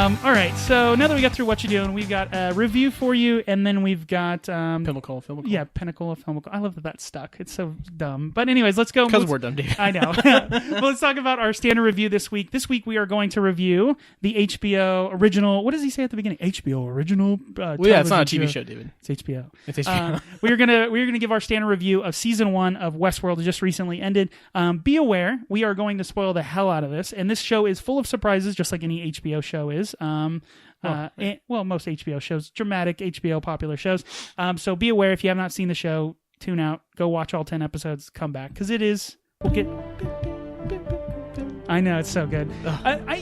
All right, so now that we got through what you doing, we've got a review for you, and then we've got Pinnacle. Yeah, Pinnacle of Filmical. I love that stuck. It's so dumb. But anyways, let's go. Because we're dumb, Dave. I know. Well, let's talk about our standard review this week. This week we are going to review the HBO original. What does he say at the beginning? HBO original. Well, yeah, it's not a TV show, David. It's HBO. It's HBO. we're gonna give our standard review of season 1 of Westworld. It just recently ended. Be aware, we are going to spoil the hell out of this, and this show is full of surprises, just like any HBO show is. Most HBO shows, dramatic HBO popular shows. So be aware, if you have not seen the show, tune out, go watch all 10 episodes, come back, because it is. We'll get. I know, it's so good.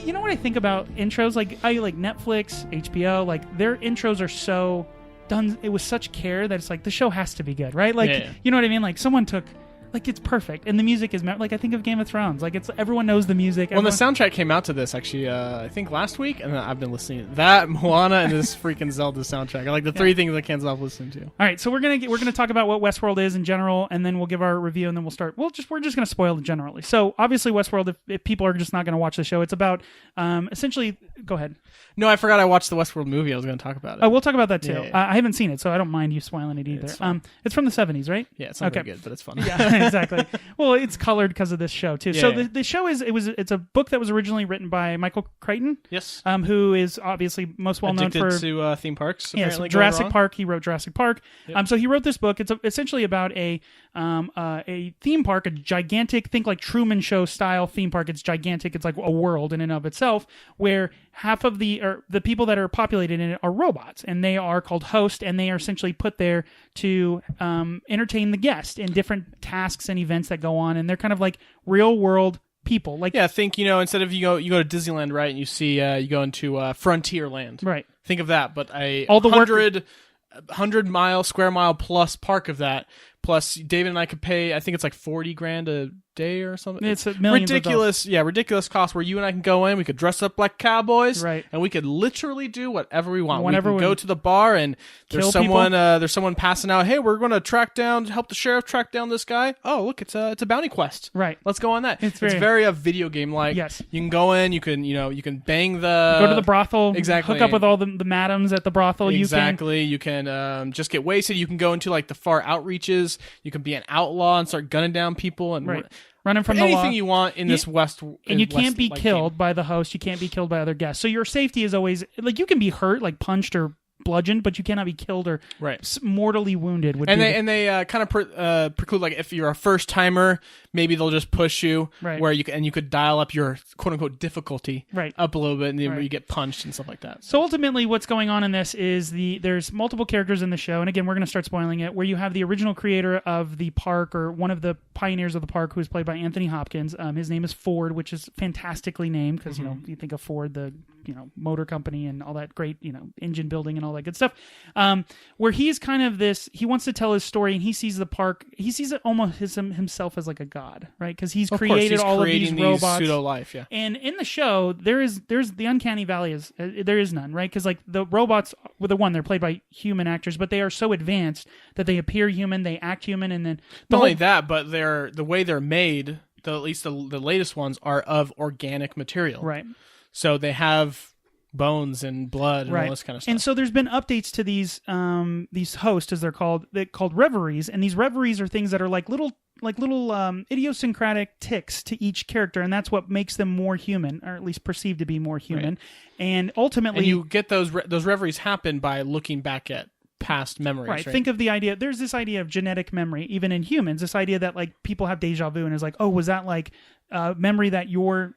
You know what I think about intros? Like Netflix, HBO, like their intros are so done. It was such care that it's like the show has to be good, right? Like, yeah. You know what I mean? Like someone took. Like, it's perfect. And the music is... Like, I think of Game of Thrones. Like, it's everyone knows the music. Well, the soundtrack came out to this, actually, I think last week. And I've been listening to that, Moana, and this freaking Zelda soundtrack. I like the three things I can't stop listening to. All right, so we're gonna talk about what Westworld is in general, and then we'll give our review, and then we'll start... we're just going to spoil it generally. So, obviously, Westworld, if people are just not going to watch the show, it's about... essentially... Go ahead. No, I forgot I watched the Westworld movie. I was going to talk about it. Oh, we'll talk about that, too. Yeah. I haven't seen it, so I don't mind you spoiling it either. It's from the 70s, right? Yeah, it's not very good, but it's fun. Yeah, exactly. Well, it's colored because of this show too. So the show it's a book that was originally written by Michael Crichton. Yes. Who is obviously most well known for to theme parks. Yes, Jurassic Park. He wrote Jurassic Park. Yep. So he wrote this book. It's essentially about a theme park, a gigantic, think like Truman Show style theme park. It's gigantic. It's like a world in and of itself, where half of the people that are populated in it are robots, and they are called hosts, and they are essentially put there to entertain the guest in different tasks and events that go on, and they're kind of like real world people. Like, yeah, think, instead of you go to Disneyland, right, and you see you go into Frontierland, right? Think of that, but all the 100 square mile plus park of that. Plus, David and I could pay, I think it's like $40,000 a day or something. It's ridiculous. Yeah, ridiculous cost where you and I can go in, we could dress up like cowboys, right? And we could literally do whatever we want. Whenever we can go to the bar and there's someone passing out, hey, we're going to help the sheriff track down this guy. Oh, look, it's a bounty quest. Right. Let's go on that. It's very a video game like. Yes. You can go in, you can bang go to the brothel, exactly. Hook up with all the madams at the brothel. Exactly. You can just get wasted. You can go into like the far outreaches. You can be an outlaw and start gunning down people and running from the law. Anything you want in this West. And you can't be killed by the host. You can't be killed by other guests. So your safety is always like you can be hurt, like punched or bludgeoned, but you cannot be killed or mortally wounded. They kind of preclude, like, if you're a first timer, maybe they'll just push you where you could dial up your quote unquote difficulty up a little bit, and then you get punched and stuff like that. So ultimately, what's going on in this is there's multiple characters in the show, and again, we're going to start spoiling it. Where you have the original creator of the park, or one of the pioneers of the park, who is played by Anthony Hopkins. His name is Ford, which is fantastically named because you think of Ford, the motor company and all that great engine building and all that good stuff. Where he's kind of he wants to tell his story, and he sees the park. He sees it almost himself as like a god, right? Because he's created all of these robots, pseudo life, yeah. And in the show, there's the uncanny valley there is none, right? Because like the robots, they're played by human actors, but they are so advanced that they appear human, they act human, and then not only that, but the way they're made. At least the latest ones are of organic material, right? So they have bones and blood and all this kind of stuff. And so there's been updates to these hosts, as they're called reveries, and these reveries are things that are like little idiosyncratic ticks to each character, and that's what makes them more human, or at least perceived to be more human. Right. And ultimately, you get those reveries happen by looking back at past memories. Right. Think of the idea. There's this idea of genetic memory, even in humans. This idea that like people have deja vu, and it's like, oh, was that like memory that your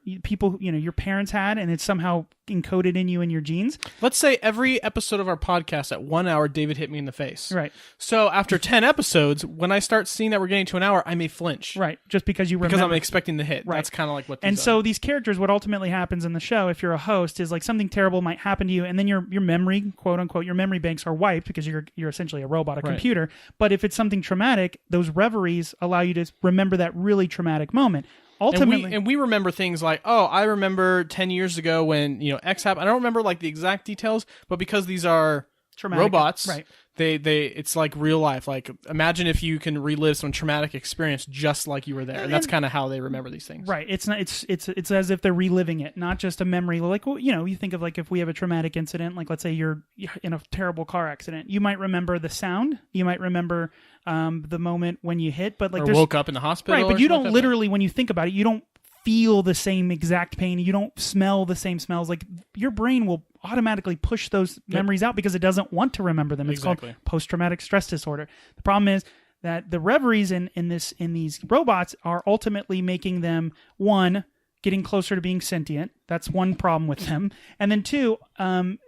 parents had, and it's somehow encoded in you and your genes? Let's say every episode of our podcast at 1 hour, David hit me in the face. Right. So after 10 episodes, when I start seeing that we're getting to an hour, I may flinch. Right. Just because you remember. Because I'm expecting the hit. Right. That's kind of like what. And so these characters, what ultimately happens in the show, if you're a host, is like something terrible might happen to you, and then your memory, quote unquote, your memory banks are wiped because you're essentially a robot, a computer. But if it's something traumatic, those reveries allow you to remember that really traumatic moment. Ultimately, and we remember things like, oh, I remember 10 years ago when X happened. I don't remember like the exact details, but because these are traumatic robots. Right. They it's like real life. Like imagine if you can relive some traumatic experience just like you were there. And that's kind of how they remember these things. Right. It's not. It's as if they're reliving it, not just a memory. Like, well, you think of like if we have a traumatic incident, like let's say you're in a terrible car accident, you might remember the sound, you might remember the moment when you hit, but like or woke up in the hospital. Right. But you don't literally when you think about it, you don't feel the same exact pain. You don't smell the same smells. Like your brain will automatically push those memories out because it doesn't want to remember them. It's called post-traumatic stress disorder. The problem is that the reveries in these robots are ultimately making them, one, getting closer to being sentient. That's one problem with them. And then two,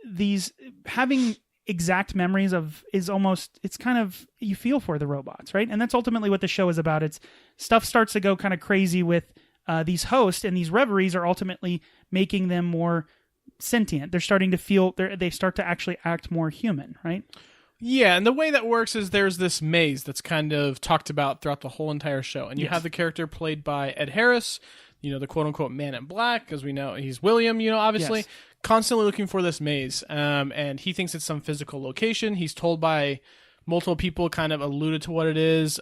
these having exact memories it's kind of, you feel for the robots, right? And that's ultimately what the show is about. It's stuff starts to go kind of crazy with these hosts, and these reveries are ultimately making them more sentient. They're starting to feel, they start to actually act more human, right? Yeah, and the way that works is there's this maze that's kind of talked about throughout the whole entire show. And you have the character played by Ed Harris, the quote-unquote man in black, because we know he's William, obviously, constantly looking for this maze. And he thinks it's some physical location. He's told by multiple people, kind of alluded to what it is.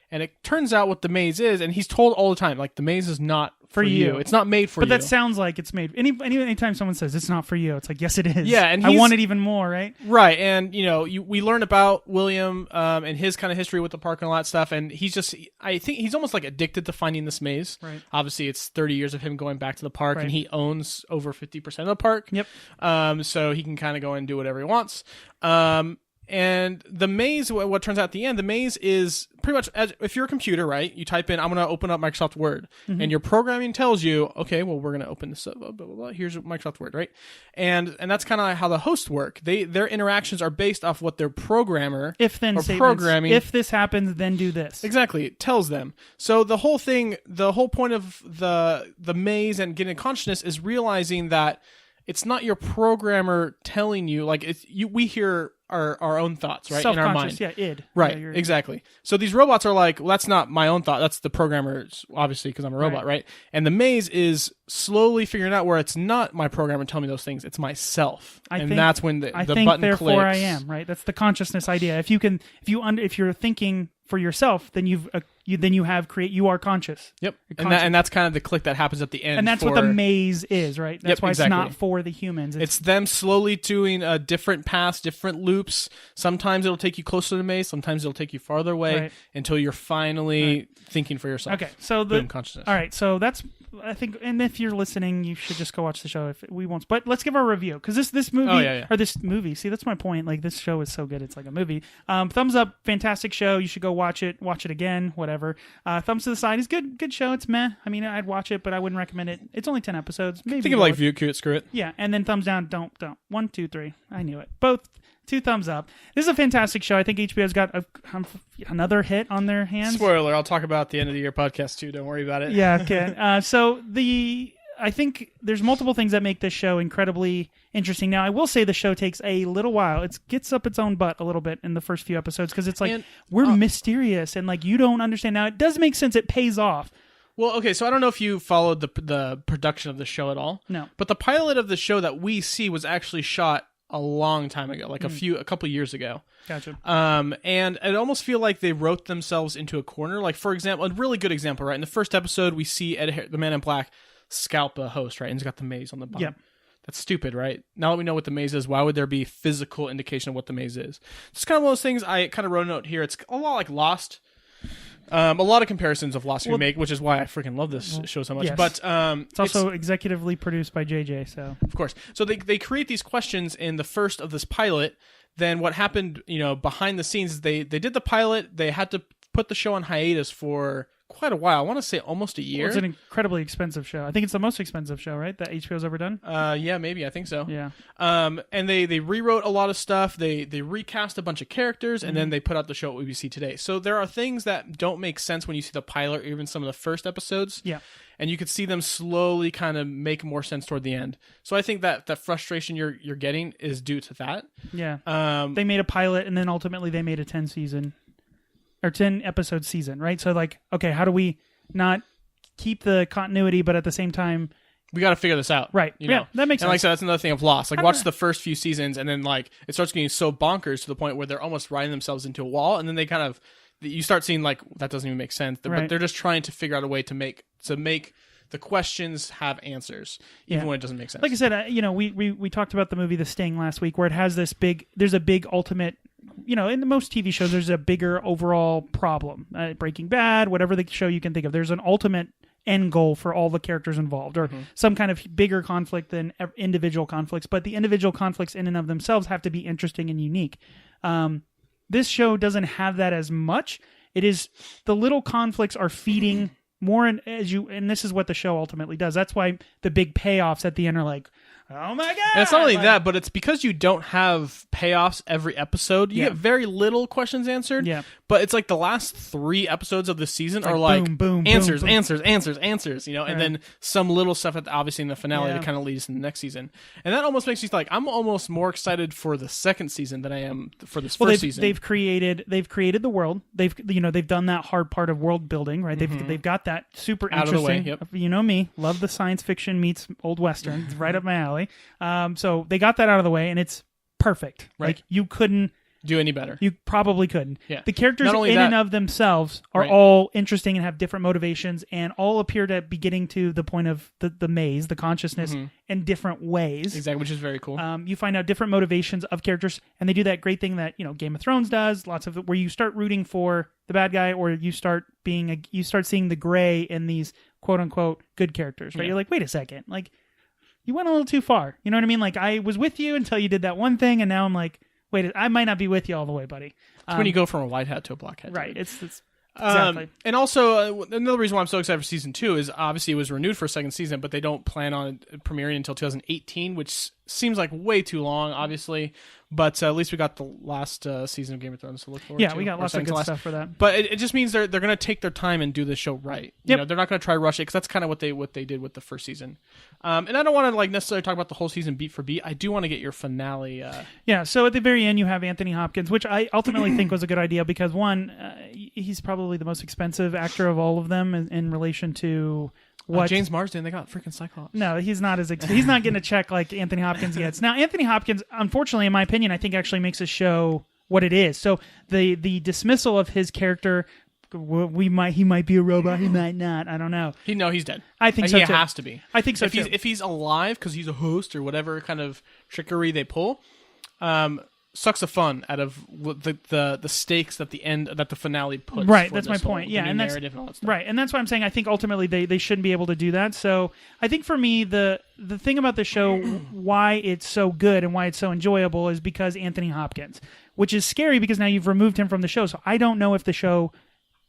And it turns out what the maze is, and he's told all the time, like, the maze is not for you. It's not made for you. But that sounds like it's made. Anytime someone says it's not for you, it's like, yes, it is. Yeah, and I want it even more, right? Right, and, we learn about William and his kind of history with the park and all that stuff, and I think he's almost, like, addicted to finding this maze. Right. Obviously, it's 30 years of him going back to the park, and he owns over 50% of the park. Yep. So he can kind of go and do whatever he wants. And the maze, what turns out at the end, the maze is pretty much, if you're a computer, right, you type in, I'm going to open up Microsoft Word, and your programming tells you, okay, well, we're going to open this up, blah, blah, blah, here's Microsoft Word, right? And that's kind of how the hosts work. Their interactions are based off what their programmer if-then programming. If this happens, then do this. Exactly. It tells them. So the whole point of the maze and getting consciousness is realizing that it's not your programmer telling you, like, we hear our own thoughts, right, in our mind. Yeah, id. Right, yeah, exactly. So these robots are like, well, that's not my own thought. That's the programmer's, obviously, because I'm a robot, right? And the maze is slowly figuring out where it's not my programmer telling me those things. It's myself. That's when the button therefore clicks. I am, right? That's the consciousness idea. If you're thinking for yourself, then you are conscious. Yep. And that's kind of the click that happens at the end. And that's what the maze is, right? That's why it's not for the humans. It's them slowly doing different paths, different loops. Sometimes it'll take you closer to the maze. Sometimes it'll take you farther away until you're finally thinking for yourself. Okay. So boom, consciousness. All right. So that's, I think, and if you're listening, you should just go watch the show. If we won't, but let's give our review, because this movie or this movie. See, that's my point. Like, this show is so good, it's like a movie. Thumbs up, fantastic show. You should go watch it again, whatever. Thumbs to the side is good show. It's meh. I mean, I'd watch it, but I wouldn't recommend it. It's only 10 episodes. Maybe think of like view cute, screw it. Yeah, and then thumbs down. Don't. 1, 2, 3. I knew it. Both. 2 thumbs up. This is a fantastic show. I think HBO's got another hit on their hands. Spoiler, I'll talk about the end of the year podcast too. Don't worry about it. Yeah, okay. I think there's multiple things that make this show incredibly interesting. Now, I will say the show takes a little while. It gets up its own butt a little bit in the first few episodes, because it's like, we're mysterious, and like, you don't understand. Now, it does make sense. It pays off. Well, okay, so I don't know if you followed the production of the show at all. No. But the pilot of the show that we see was actually shot a long time ago, like a couple years ago. Gotcha. And I almost feel like they wrote themselves into a corner. Like, for example, a really good example, right? In the first episode, we see the Man in Black scalp a host, right? And he's got the maze on the bottom. Yep. That's stupid, right? Now that we know what the maze is, why would there be physical indication of what the maze is? It's kind of one of those things. I kind of wrote a note here. It's a lot like Lost. A lot of comparisons of Lost we make, which is why I freaking love this show so much. Yes. But it's also executively produced by JJ, so of course. So they create these questions in the first of this pilot. Then what happened, behind the scenes is they did the pilot. They had to put the show on hiatus for quite a while. I want to say almost a year. Well, it's an incredibly expensive show. I think it's the most expensive show, right, that HBO's ever done? Yeah, maybe. I think so. Yeah. And they rewrote a lot of stuff. They recast a bunch of characters, and then they put out the show we see today. So there are things that don't make sense when you see the pilot or even some of the first episodes. Yeah. And you could see them slowly kind of make more sense toward the end. So I think that frustration you're getting is due to that. Yeah. They made a pilot, and then ultimately they made a 10 episode season, right? So like, okay, how do we not keep the continuity, but at the same time, we got to figure this out. Right. You know? Yeah, that makes sense. And like I said, that's another thing I've lost. Like, watch the first few seasons, and then like it starts getting so bonkers to the point where they're almost riding themselves into a wall, and then they kind of you start seeing like that doesn't even make sense. But they're just trying to figure out a way to make the questions have answers, even when it doesn't make sense. Like I said, we talked about the movie The Sting last week, where it has there's a big ultimate. In most TV shows, there's a bigger overall problem. Breaking Bad, whatever the show you can think of, there's an ultimate end goal for all the characters involved, or some kind of bigger conflict than individual conflicts. But the individual conflicts in and of themselves have to be interesting and unique. This show doesn't have that as much. It is the little conflicts are feeding more, and this is what the show ultimately does. That's why the big payoffs at the end are like, oh my god! And it's not only that, but it's because you don't have payoffs every episode. You get very little questions answered. Yeah. But it's like the last 3 episodes of the season are like like boom, answers, boom, boom. answers. And then some little stuff obviously in the finale to kind of lead us in the next season. And that almost makes me like I'm almost more excited for the second season than I am for this first season. They've created the world. They've done that hard part of world building, right? They've got that super out interesting. Of the way, yep. You know me, love the science fiction meets old western. It's right up my alley. So they got that out of the way, and it's perfect. Right. Like you couldn't do any better. You probably couldn't. Yeah. The characters in and of themselves are all interesting and have different motivations, and all appear to be getting to the point of the maze, the consciousness, in different ways. Exactly, which is very cool. You find out different motivations of characters, and they do that great thing that Game of Thrones does. Lots of where you start rooting for the bad guy, or you start seeing the gray in these quote unquote good characters. Right? Yeah. You're like, wait a second, like you went a little too far. You know what I mean? Like I was with you until you did that one thing, and now I'm like, wait, I might not be with you all the way, buddy. It's when you go from a white hat to a black hat. Right. It's exactly. And also, another reason why I'm so excited for season 2 is obviously it was renewed for a second season, but they don't plan on premiering until 2018, which seems like way too long, obviously. But at least we got the last season of Game of Thrones to look forward to. Yeah, we got lots of good stuff for that. But it just means they're going to take their time and do this show right. You know, they're not going to try to rush it, because that's kind of what they did with the first season. And I don't want to necessarily talk about the whole season beat for beat. I do want to get your finale. Yeah, so at the very end you have Anthony Hopkins, which I ultimately think was a good idea, because one, he's probably the most expensive actor of all of them in relation to what James Marsden. They got freaking Cyclops. No, he's not he's not getting a check like Anthony Hopkins gets. Now, Anthony Hopkins, unfortunately, in my opinion, I think actually makes a show what it is. So the dismissal of his character, he might be a robot, he might not. I don't know. He's dead. I think so too. He too. has to be. I think so too. If he's alive because he's a host or whatever kind of trickery they pull, sucks the fun out of the stakes that the finale puts. Right, that's my point. Yeah, and narrative and all that stuff. Right, and that's why I'm saying I think ultimately they shouldn't be able to do that. So I think for me the thing about the show, why it's so good and why it's so enjoyable, is because Anthony Hopkins, which is scary because now you've removed him from the show. So I don't know if the show.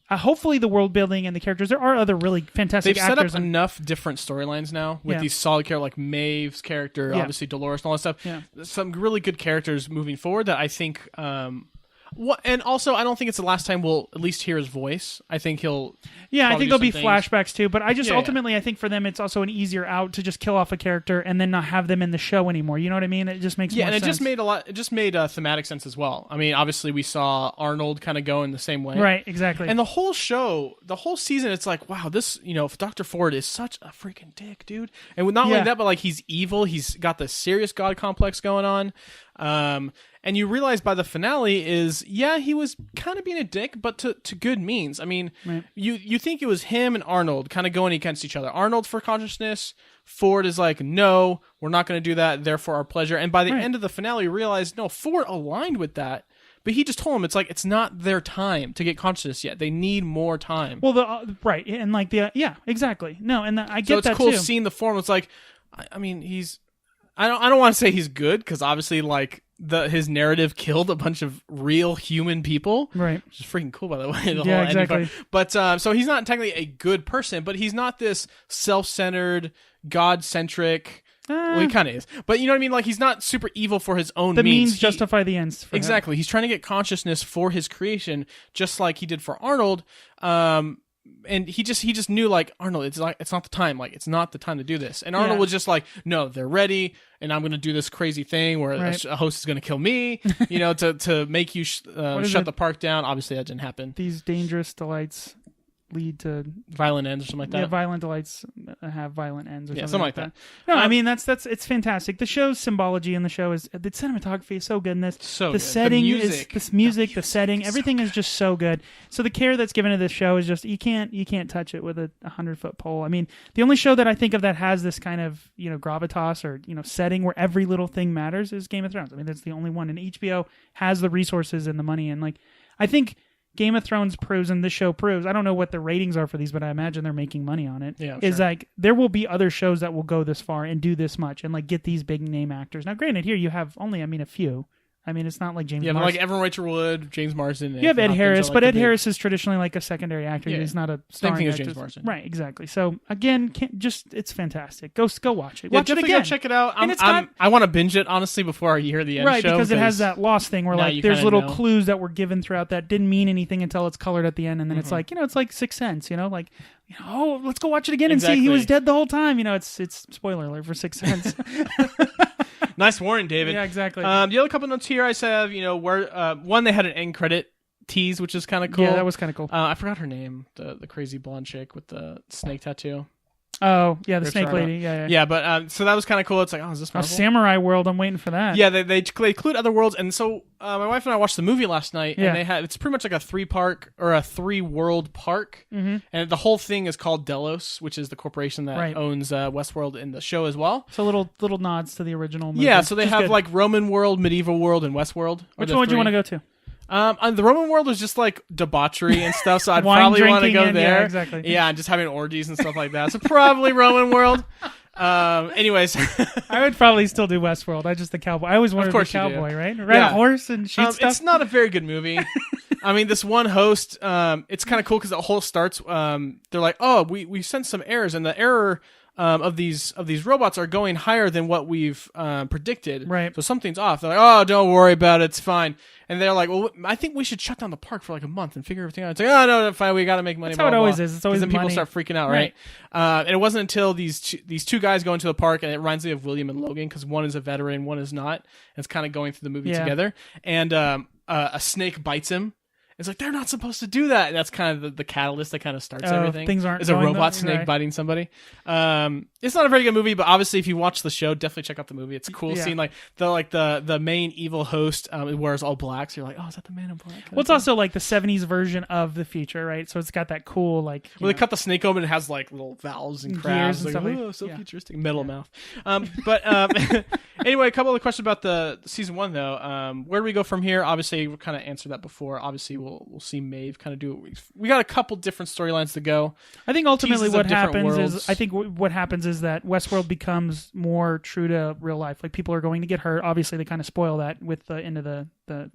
Hopefully the world building and the characters. There are other really fantastic actors. They've set up enough different storylines now with these solid characters like Maeve's character, obviously Dolores and all that stuff. Yeah. Some really good characters moving forward that I think. And also, I don't think it's the last time we'll at least hear his voice. I think he'll. Yeah, I think there'll be flashbacks too. But I just ultimately, I think for them, it's also an easier out to just kill off a character and then not have them in the show anymore. You know what I mean? It just makes more sense. Yeah, and it just made thematic sense as well. I mean, obviously, we saw Arnold kind of go in the same way. Right, exactly. And the whole show, the whole season, it's like, wow, this, Dr. Ford is such a freaking dick, dude. And not only that, but like he's evil. He's got this serious God complex going on. And you realize by the finale is, he was kind of being a dick, but to good means. I mean, you think it was him and Arnold kind of going against each other. Arnold for consciousness, Ford is like, no, we're not going to do that, therefore our pleasure. And by the end of the finale, you realize, no, Ford aligned with that. But he just told him it's not their time to get consciousness yet. They need more time. Well, right, and like exactly. No, and I get that too. So it's cool seeing the form. It's like, I mean, I don't want to say he's good, because obviously like his narrative killed a bunch of real human people, right? Which is freaking cool, by the way. The whole exactly. But so he's not technically a good person, but he's not this self-centered, God-centric. Well, he kind of is, but you know what I mean. Like he's not super evil for his own means. The means justify the ends. Exactly. He's trying to get consciousness for his creation, just like he did for Arnold. And he just knew, like, Arnold, it's not the time. Like, it's not the time to do this. And Arnold was just like, no, they're ready, and I'm going to do this crazy thing where a host is going to kill me, to make you shut the park down. Obviously, that didn't happen. These dangerous delights. lead to violent ends or something like that. Yeah, violent delights have violent ends or something like that. No, I mean it's fantastic. The show's symbology in the show is the cinematography is so good in this. So the good. setting the music, the setting, everything is just so good. So the care that's given to this show is just you can't touch it with a 100-foot pole. I mean, the only show that I think of that has this kind of gravitas or setting where every little thing matters is Game of Thrones. I mean, that's the only one, and HBO has the resources and the money, and I think Game of Thrones proves, and this show proves, I don't know what the ratings are for these, but I imagine they're making money on it. Yeah, is there will be other shows that will go this far and do this much and get these big name actors. Now, granted, here you have only, a few. I mean, it's not like James Marsden. Like Evan Rachel Wood, James Marsden. You have Ed Harris, but Ed Harris is traditionally a secondary actor. Yeah. He's not a same starring thing as actor. James Marsden. Right, exactly. So, again, it's fantastic. Go watch it. Yeah, Watch it definitely again. go check it out. And I want to binge it, honestly, before you hear the end right, show. Because it has that lost thing where there's little clues that were given throughout that didn't mean anything until it's colored at the end, and then it's it's like Sixth Sense, oh, let's go watch it again and see he was dead the whole time. It's spoiler alert for Sixth Sense. Nice warning, David. Yeah, exactly. The other couple notes here I have, where one, they had an end credit tease, which is kind of cool. Yeah, that was kind of cool. I forgot her name, the crazy blonde chick with the snake tattoo. Oh, yeah, the Rip snake Sarno. lady. Yeah. Yeah, but so that was kind of cool. It's like, is this Marvel? Samurai World, I'm waiting for that. Yeah, they include other worlds, and so my wife and I watched the movie last night, and it's pretty much like a 3-park or a 3-world park, and the whole thing is called Delos, which is the corporation that owns Westworld in the show as well. So little nods to the original movie. Yeah, so they have like Roman world, medieval world, and Westworld. Which one would you want to go to? The Roman world was just like debauchery and stuff, so I'd probably want to go there. Yeah, exactly. Yeah, and just having orgies and stuff like that. So probably Roman world. Anyways, I would probably still do Westworld. I just the cowboy. I always wanted to be a cowboy, right? Ride a horse and shoot stuff. It's not a very good movie. I mean, this one host, it's kind of cool because the whole starts. They're like, oh, we sent some errors, and the error of these robots are going higher than what we've predicted. Right. So something's off. They're like, oh, don't worry about it. It's fine. And they're like, well, I think we should shut down the park for like a month and figure everything out. It's like, oh, no, fine. We got to make money. That's how it always is. It's always then money. People start freaking out, right? And it wasn't until these two guys go into the park, and it reminds me of William and Logan because one is a veteran, one is not. And it's kind of going through the movie together. And a snake bites him. It's like, they're not supposed to do that. And that's kind of the catalyst that kind of starts everything. Things aren't is a going robot snake biting somebody. It's not a very good movie, but obviously if you watch the show, definitely check out the movie. It's cool seeing the main evil host wears all black. So you're like, oh, is that the Man in Black? Well, it's also like the 70s version of the future, right? So it's got that cool they cut the snake open and it has like little valves and crabs. And like, stuff oh, so futuristic. Metal mouth. But anyway, a couple of questions about the season 1 though. Where do we go from here? Obviously, we kind of answered that before. Obviously, we'll see Maeve kind of do it. We got a couple different storylines to go. I think ultimately what happens is that Westworld becomes more true to real life. Like people are going to get hurt. Obviously, they kind of spoil that with the end of the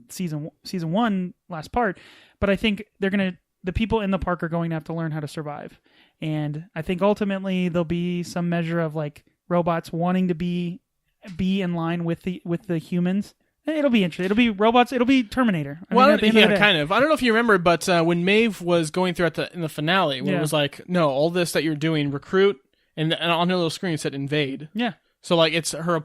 season 1 last part. But I think the people in the park are going to have to learn how to survive. And I think ultimately there'll be some measure of like robots wanting to be in line with the humans. It'll be interesting. It'll be robots. It'll be Terminator. Kind of. I don't know if you remember, but when Maeve was going through in the finale, when it was like, no, all this that you're doing, recruit, and on her little screen it said invade. Yeah. So like it's her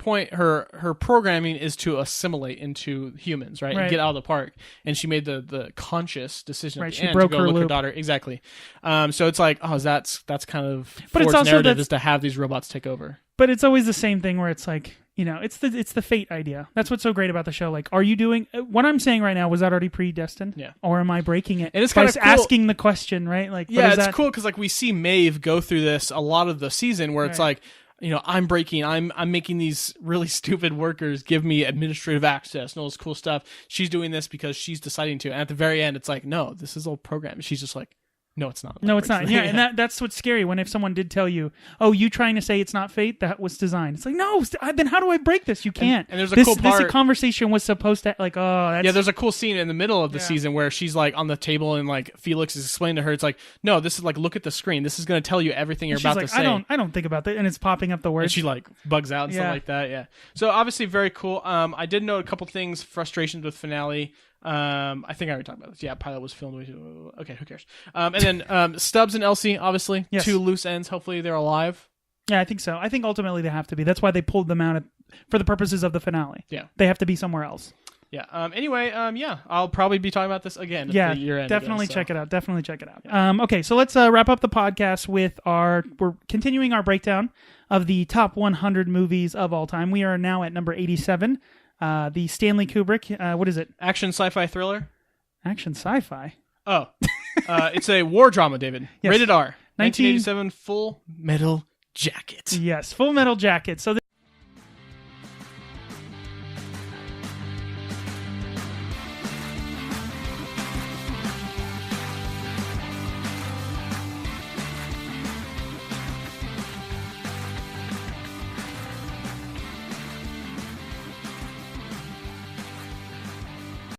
programming is to assimilate into humans, right? And get out of the park. And she made the conscious decision at the end to go look her daughter. Exactly. So it's like, oh, that's kind of Ford's narrative is to have these robots take over. But it's always the same thing where it's like, it's the fate idea. That's what's so great about the show. Like, are you doing what I'm saying right now? Was that already predestined? Yeah. Or am I breaking it? And it's kind of cool. Asking the question, right? Like, yeah, it's cool because like we see Maeve go through this a lot of the season where it's like, I'm making these really stupid workers give me administrative access and all this cool stuff. She's doing this because she's deciding to. And at the very end, it's like, no, this is all programmed. She's just like, no, it's not. No, it's not. Yeah, and that's what's scary when if someone did tell you, oh, you trying to say it's not fate, that was designed. It's like, no, then how do I break this? You can't. And there's a cool part. This conversation was supposed to, like, oh, that's... Yeah, there's a cool scene in the middle of the season where she's, like, on the table and, like, Felix is explaining to her, it's like, no, this is, like, look at the screen. This is going to tell you everything you're about to say. I don't think about that. And it's popping up the words. And she, like, bugs out and stuff like that, yeah. So, obviously, very cool. I did note a couple things, frustrations with finale. I think I already talked about this. Yeah, pilot was filmed. Okay, who cares? And then Stubbs and Elsie, obviously, two loose ends. Hopefully, they're alive. Yeah, I think so. I think ultimately they have to be. That's why they pulled them out for the purposes of the finale. Yeah, they have to be somewhere else. Yeah. Anyway, yeah, I'll probably be talking about this again. Yeah, at the year end definitely again, so. check it out. Definitely check it out. Okay, so let's wrap up the podcast with we're continuing our breakdown of the top 100 movies of all time. We are now at number 87. The Stanley Kubrick. What is it? Action sci-fi thriller. Action sci-fi. Oh, it's a war drama, David. Yes. Rated R. 1987 Full Metal Jacket. Yes, Full Metal Jacket. So